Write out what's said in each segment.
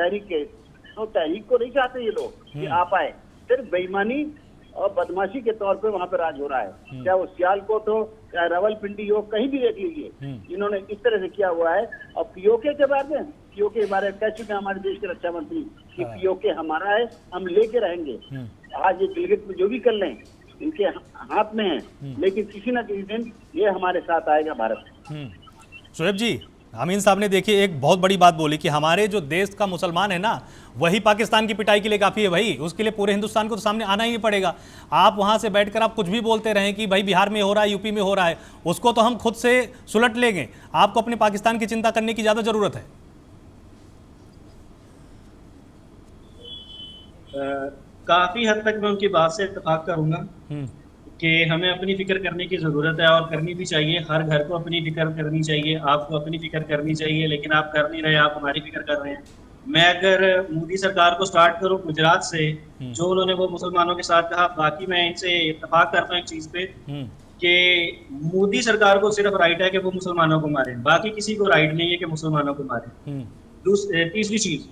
तहरीक के, तो तहरीक को नहीं चाहते ये लोग कि आ पाए, सिर्फ बेईमानी और बदमाशी के तौर पे वहाँ पे राज हो रहा है। चाहे वो सियालकोट हो, चाहे रावलपिंडी हो, कहीं भी देख लीजिए, इन्होंने इस तरह से किया हुआ है। और पीओके के बारे में, पीओके के बारे में कह चुके हैं हमारे देश के रक्षा मंत्री कि पीओके हमारा है, हम लेके रहेंगे। आज ये गिलगित में जो भी कर लें इनके हाथ में है, लेकिन किसी न किसी दिन ये हमारे साथ आएगा भारत। शोएब जी, अमीन साहब ने देखिए एक बहुत बड़ी बात बोली कि हमारे जो देश का मुसलमान है ना, वही पाकिस्तान की पिटाई के लिए काफ़ी है भाई, उसके लिए पूरे हिंदुस्तान को तो सामने आना ही पड़ेगा। आप वहाँ से बैठकर आप कुछ भी बोलते रहें कि भाई बिहार में हो रहा है, यूपी में हो रहा है, उसको तो हम खुद से सुलट लेंगे। आपको अपने पाकिस्तान की चिंता करने की ज़्यादा ज़रूरत है। काफ़ी हद तक मैं उनकी बात से इत्तेफाक करूँगा कि हमें अपनी फिक्र करने की ज़रूरत है और करनी भी चाहिए। हर घर को अपनी फिक्र करनी चाहिए, आपको अपनी फिक्र करनी चाहिए, लेकिन आप कर नहीं रहे, आप हमारी फिक्र कर रहे हैं। मैं अगर मोदी सरकार को स्टार्ट करूं गुजरात से, जो उन्होंने वो मुसलमानों के साथ कहा, बाकी मैं इनसे इत्तेफाक करता हूँ एक चीज़ पे कि मोदी सरकार को सिर्फ राइट है कि वो मुसलमानों को मारे, बाकी किसी को राइट नहीं है कि मुसलमानों को मारे। तीसरी चीज़,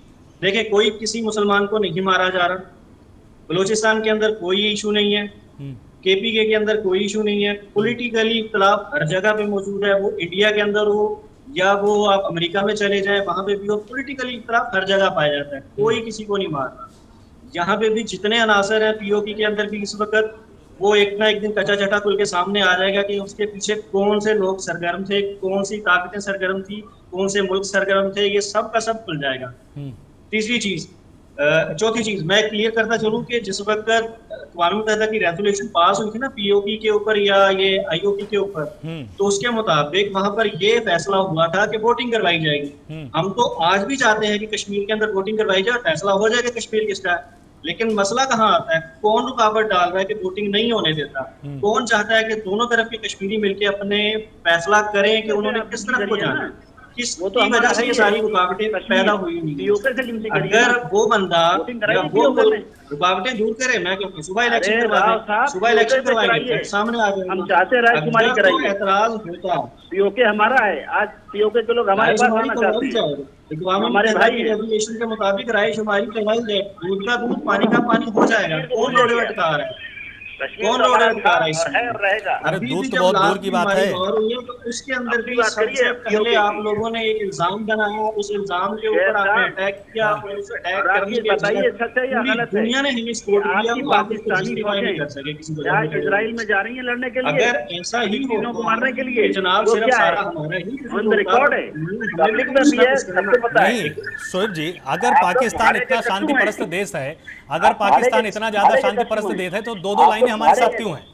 देखिए कोई किसी मुसलमान को नहीं मारा जा रहा, बलूचिस्तान के अंदर कोई इशू नहीं है, केपीके के अंदर कोई इशू नहीं है। पॉलिटिकली इख्तलाफ हर जगह पे मौजूद है, वो इंडिया के अंदर हो या वो आप अमेरिका में चले जाएं, वहां पे भी हो, पॉलिटिकली इख्तलाफ हर जगह पाया जाता है, कोई किसी को नहीं मार रहा। यहाँ पे भी जितने अनासर हैं पीओके के अंदर भी इस वक्त, वो एक ना एक दिन कच्चा चटा खुल के सामने आ जाएगा कि उसके पीछे कौन से लोग सरगर्म थे, कौन सी ताकतें सरगर्म थी, कौन से मुल्क सरगर्म थे, ये सब का सब खुल जाएगा। तीसरी चीज, चौथी चीज मैं क्लियर करता चलूं कि जिस वक्त अक़वाम मुत्तहिदा की रेजोल्यूशन पास हुई थी ना पीओके के ऊपर या ये आईओके के ऊपर, तो उसके मुताबिक वहां पर ये फैसला हुआ था कि वोटिंग करवाई जाएगी। हम तो आज भी चाहते हैं कि कश्मीर के अंदर वोटिंग करवाई जाए, फैसला हो जाएगा कश्मीर किसका है, लेकिन मसला कहाँ आता है, कौन रुकावट डाल रहा है कि वोटिंग नहीं होने देता, कौन चाहता है कि दोनों तरफ के कश्मीरी मिलकर अपने फैसला करें कि उन्होंने किस तरफ को जाना है, किसकी वजह से ये सारी रुकावटें पैदा हुई नहीं। अगर वो बंदा या वो रुकावटें दूर करे, मैं कहूँ सुबह इलेक्शन करवा दें, सुबह इलेक्शन करवाएंगे, सामने आ जाएगा। हम चाहते हैं राजकुमारी कराइए, एतराज होता पीओके हमारा है, आज पीओके के लोग हमारे पास आना चाहते हैं, हमारे भाई रेगुलेशन के मुताबिक रायशुमारी करवाई जाए, दूध का दूध पानी का पानी हो जाएगा। कौन रोड अटकार है, कौन रोड अटकार है इसमें? अरे दूध तो बहुत दूर की बात है। तो उसके अंदर भी सबसे पहले आप लोगों ने एक इल्जाम बनाया, उस इल्जाम के ऊपर आपने अटैक किया, उस अटैक करने के बाद दुनिया ने हमें सपोर्ट किया, वो आप इसको जस्टिफाई नहीं कर सके किसी को। इजराइल में जा रही है लड़ने के लिए, अगर ऐसा ही चीजों को मारने के लिए, जनाब सिर्फ सारा हमारा ही रिकॉर्ड है, पब्लिक में भी है, सबको पता है। नहीं शोएब जी, अगर पाकिस्तान इतना शांति परस्त देश है, अगर पाकिस्तान इतना ज्यादा शांति परस्त देश है, तो दो दो लाइनें हमारे साथ क्यों हैं?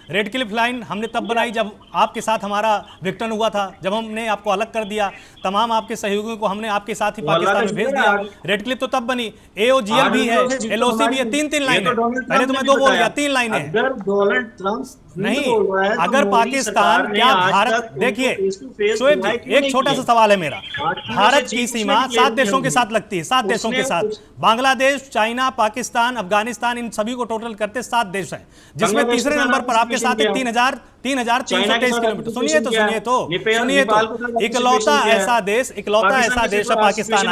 रेड क्लिफ लाइन हमने तब बनाई जब आपके साथ हमारा विघटन हुआ था, जब हमने आपको अलग कर दिया, तमाम आपके सहयोगियों को हमने आपके साथ ही पाकिस्तान में भेज दिया। रेड क्लिफ तो तब बनी, एओजीएल भी है, एलओसी भी है, तीन लाइनें, पहले तो मैं दो बोल गया, 3 लाइनें हैं। नहीं, अगर पाकिस्तान, क्या भारत, देखिए शोएब जी एक छोटा सा सवाल है मेरा, भारत की सीमा 7 देशों के साथ लगती है, 7 देशों के साथ, बांग्लादेश, चाइना, पाकिस्तान, अफगानिस्तान, इन सभी को टोटल करते 7 देश हैं, जिसमें तीसरे नंबर पर आपके साथ है 3,323 किलोमीटर। सुनिए तो इकलौता ऐसा देश है पाकिस्तान,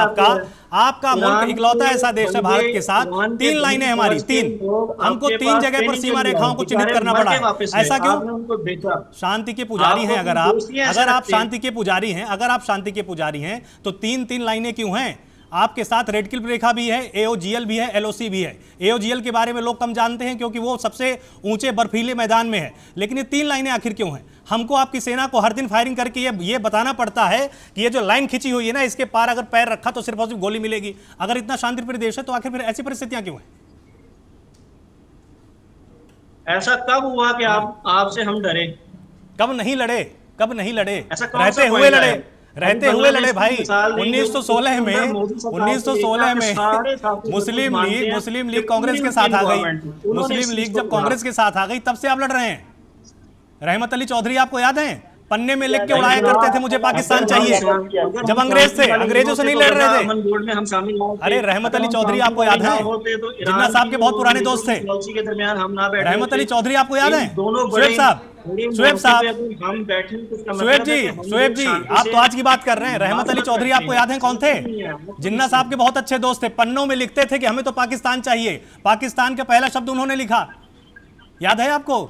आपका मुल्क इकलौता ऐसा देश है भारत के साथ, 3 लाइनें हमारी, 3, हमको 3 जगह पर सीमा रेखाओं को चिन्हित करना पड़ा है। ऐसा क्यों? शांति के पुजारी हैं अगर आप शांति के पुजारी हैं, तो 3 लाइनें क्यों हैं? आपके साथ रेड क्लिफ रेखा भी है, एओजीएल भी है, एलओसी भी है। एओजीएल के बारे में लोग कम जानते हैं क्योंकि वो सबसे ऊंचे बर्फीले मैदान में है, लेकिन ये 3 लाइनें आखिर क्यों हैं? हमको आपकी सेना को हर दिन फायरिंग करके ये बताना पड़ता है कि ये जो लाइन खिंची हुई है ना, इसके पार अगर पैर रखा तो सिर्फ और सिर्फ गोली मिलेगी। अगर इतना शांतिप्रिय देश है तो आखिर फिर ऐसी परिस्थितियां क्यों हैं? ऐसा कब हुआ कि आपसे हम डरे? कब नहीं लड़े? रहते हुए लड़े भाई। 1916 में मुस्लिम लीग कांग्रेस के साथ आ गई, मुस्लिम लीग जब कांग्रेस के साथ आ गई तब से आप लड़ रहे हैं। रहमत अली चौधरी आपको याद है? पन्ने में लिख के उड़ाया करते थे मुझे पाकिस्तान चाहिए, जब अंग्रेज थे, अंग्रेजों से नहीं लड़ रहे थे। बोर्ड में हम शामिल अरे रहमत अली चौधरी आपको याद है, जिन्ना साहब के बहुत पुराने दोस्त थे, के दरमियान हम ना बैठे। रहमत अली चौधरी आपको याद है? शुएब साहब, हम बैठे, शुएब जी आप तो आज की बात कर रहे हैं। रहमत अली चौधरी आपको याद है कौन थे? जिन्ना साहब के बहुत अच्छे दोस्त थे, पन्नों में लिखते थे कि हमें तो पाकिस्तान चाहिए। पाकिस्तान का पहला शब्द उन्होंने लिखा, याद है आपको?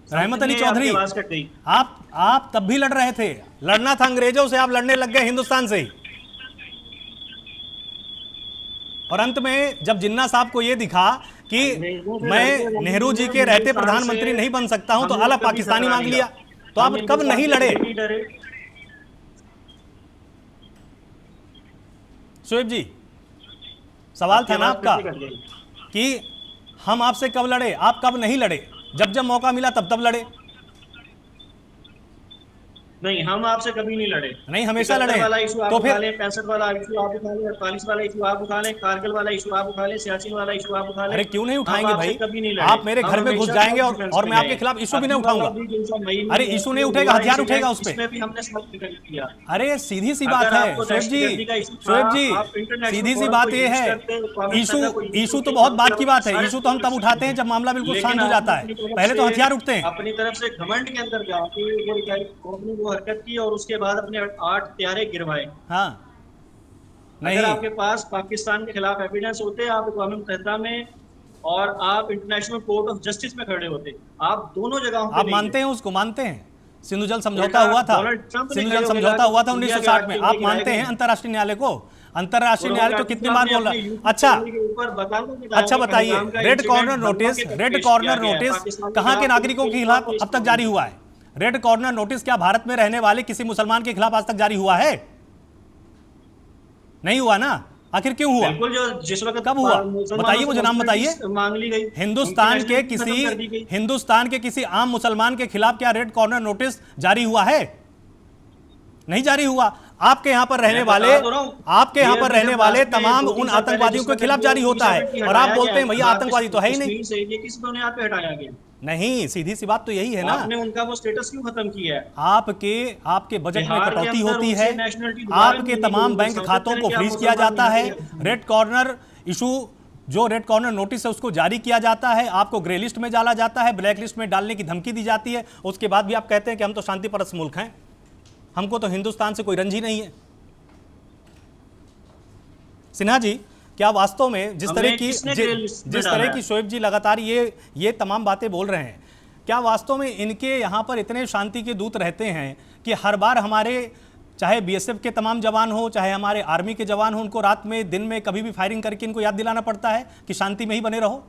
रहमत अली चौधरी, आप तब भी लड़ रहे थे, लड़ना था अंग्रेजों से, आप लड़ने लग गए हिंदुस्तान से ही। और अंत में जब जिन्ना साहब को यह दिखा कि मैं नेहरू जी के रहते प्रधानमंत्री नहीं बन सकता हूं, तो अलग पाकिस्तानी मांग लिया। तो आप कब नहीं लड़े? शुएब जी, सवाल था ना आपका कि हम आपसे कब लड़े, आप कब नहीं लड़े? जब मौका मिला तब लड़े। नहीं, हम आपसे कभी नहीं लड़े। नहीं, हमेशा लड़े। तो फिर 65 वाला इशू आप उठा लें, 48 वाला इशू आप उठा लें, कारगिल वाला इशू आप उठा लें, सियाचिन वाला इशू आप उठा लें। अरे क्यों नहीं उठाएंगे भाई? कभी नहीं लड़े। आप मेरे घर में घुस जाएंगे और मैं आपके खिलाफ इशू भी नहीं उठाऊंगा। अरे इशू नहीं उठेगा, हथियार उठेगा उस पर। अरे सीधी सी बात है शुएब जी, सीधी सी बात ये है, इशू तो बहुत बात की बात है। इशू तो हम तब उठाते हैं जब मामला बिल्कुल शांत हो जाता है, पहले तो हथियार उठते हैं। अपनी तरफ से घमंड के अंदर जाके वो हरकत की और उसके बाद अपने 8 हथियारे गिरवाए। हाँ, नहीं, अगर आपके पास पाकिस्तान के खिलाफ एविडेंस होते, आप अक़वाम मुत्तहिदा में और आप इंटरनेशनल कोर्ट ऑफ जस्टिस में खड़े होते। आप दोनों जगहों पे आप मानते हैं उसको? मानते हैं सिंधु जल समझौता हुआ था, सिंधु जल समझौता हुआ था 1960 में। आप मानते हैं अंतर्राष्ट्रीय न्यायालय को? अंतर्राष्ट्रीय न्यायालय तो कितनी बार बोल रहा है। अच्छा बताइए, रेड कॉर्नर नोटिस कहाँ के नागरिकों के खिलाफ अब तक जारी हुआ है? रेड कॉर्नर नोटिस क्या भारत में रहने वाले किसी मुसलमान के खिलाफ आज तक जारी हुआ है? नहीं हुआ ना। आखिर क्यों हुआ? जिस वक्त कब हुआ बताइए, मुझे नाम बताइए। मांग ली गई हिंदुस्तान के किसी आम मुसलमान के खिलाफ क्या रेड कॉर्नर नोटिस जारी हुआ है? नहीं जारी हुआ। आपके यहाँ पर रहने वाले तमाम उन आतंकवादियों के खिलाफ जारी होता है, और आप बोलते हैं भैया आतंकवादी तो है ही नहीं। किस बुनियाद पे हटाया गया? नहीं, सीधी सी बात तो यही है ना। आपने उनका वो स्टेटस क्यों खत्म किया है? आपके बजट में कटौती होती है, आपके तमाम बैंक खातों को फ्रीज किया जाता है, रेड कॉर्नर इशू जो रेड कॉर्नर नोटिस है उसको जारी किया जाता है, आपको ग्रे लिस्ट में डाला जाता है, ब्लैक लिस्ट में डालने की धमकी दी जाती है। उसके बाद भी आप कहते हैं कि हम तो शांति परस्त मुल्क हैं, हमको तो हिंदुस्तान से कोई रंज ही नहीं है। सिन्हा जी, क्या वास्तव में जिस तरह की शुएब जी लगातार ये तमाम बातें बोल रहे हैं, क्या वास्तव में इनके यहाँ पर इतने शांति के दूत रहते हैं कि हर बार हमारे चाहे बीएसएफ के तमाम जवान हो, चाहे हमारे आर्मी के जवान हो, उनको रात में दिन में कभी भी फायरिंग करके इनको याद दिलाना पड़ता है कि शांति में ही बने रहो?